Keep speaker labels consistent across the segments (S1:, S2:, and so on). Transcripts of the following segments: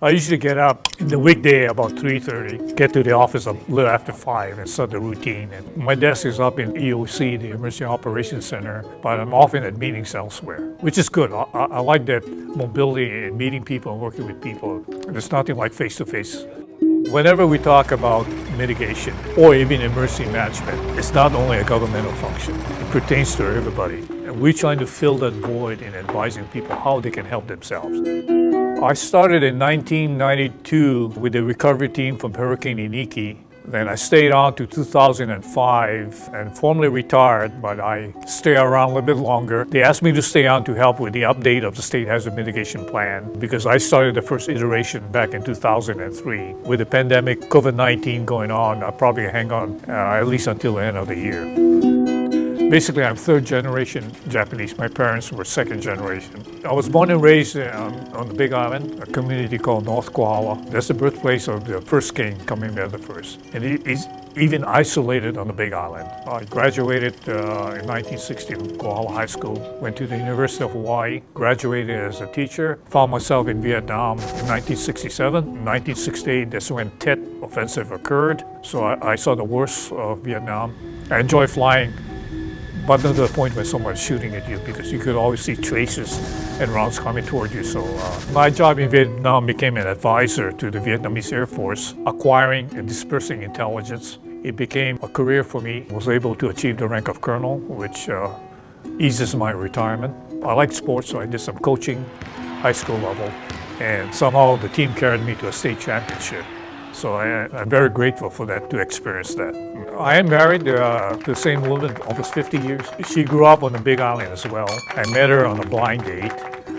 S1: I usually get up in the weekday about 3:30, get to the office a little after 5 and start the routine. And my desk is up in EOC, the Emergency Operations Center, but I'm often at meetings elsewhere, which is good. I like that mobility and meeting people and working with people. There's nothing like face-to-face. Whenever we talk about mitigation or even emergency management, it's not only a governmental function. It pertains to everybody. And we're trying to fill that void in advising people how they can help themselves. I started in 1992 with the recovery team from Hurricane Iniki. Then I stayed on to 2005 and formally retired, but I stay around a little bit longer. They asked me to stay on to help with the update of the State Hazard Mitigation Plan because I started the first iteration back in 2003. With the pandemic, COVID-19 going on, I'll probably hang on at least until the end of the year. Basically, I'm third generation Japanese. My parents were second generation. I was born and raised on the Big Island, a community called North Kohala. That's the birthplace of the first king, Kamehameha I. And he's even isolated on the Big Island. I graduated in 1960 from Kohala High School, went to the University of Hawaii, graduated as a teacher, found myself in Vietnam in 1967. In 1968, that's when Tet Offensive occurred. So I saw the worst of Vietnam. I enjoy flying, but not to the point where someone's shooting at you because you could always see traces and rounds coming toward you. So my job in Vietnam became an advisor to the Vietnamese Air Force, acquiring and dispersing intelligence. It became a career for me. I was able to achieve the rank of colonel, which eases my retirement. I like sports, so I did some coaching, high school level, and somehow the team carried me to a state championship. So I'm very grateful for that, to experience that. I am married to the same woman almost 50 years. She grew up on the Big Island as well. I met her on a blind date.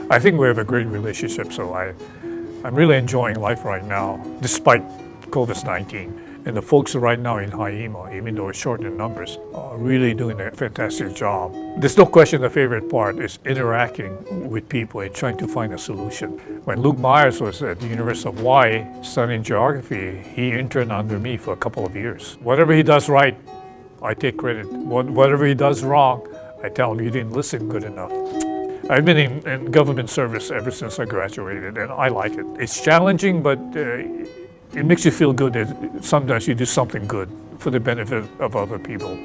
S1: I think we have a great relationship, so I'm really enjoying life right now, despite COVID-19. And the folks right now in HI-EMA, even though it's short in numbers, are really doing a fantastic job. There's no question the favorite part is interacting with people and trying to find a solution. When Luke Myers was at the University of Hawaii studying geography, he interned under me for a couple of years. Whatever he does right, I take credit. Whatever he does wrong, I tell him you didn't listen good enough. I've been in government service ever since I graduated, and I like it. It's challenging, but it makes you feel good that sometimes you do something good for the benefit of other people.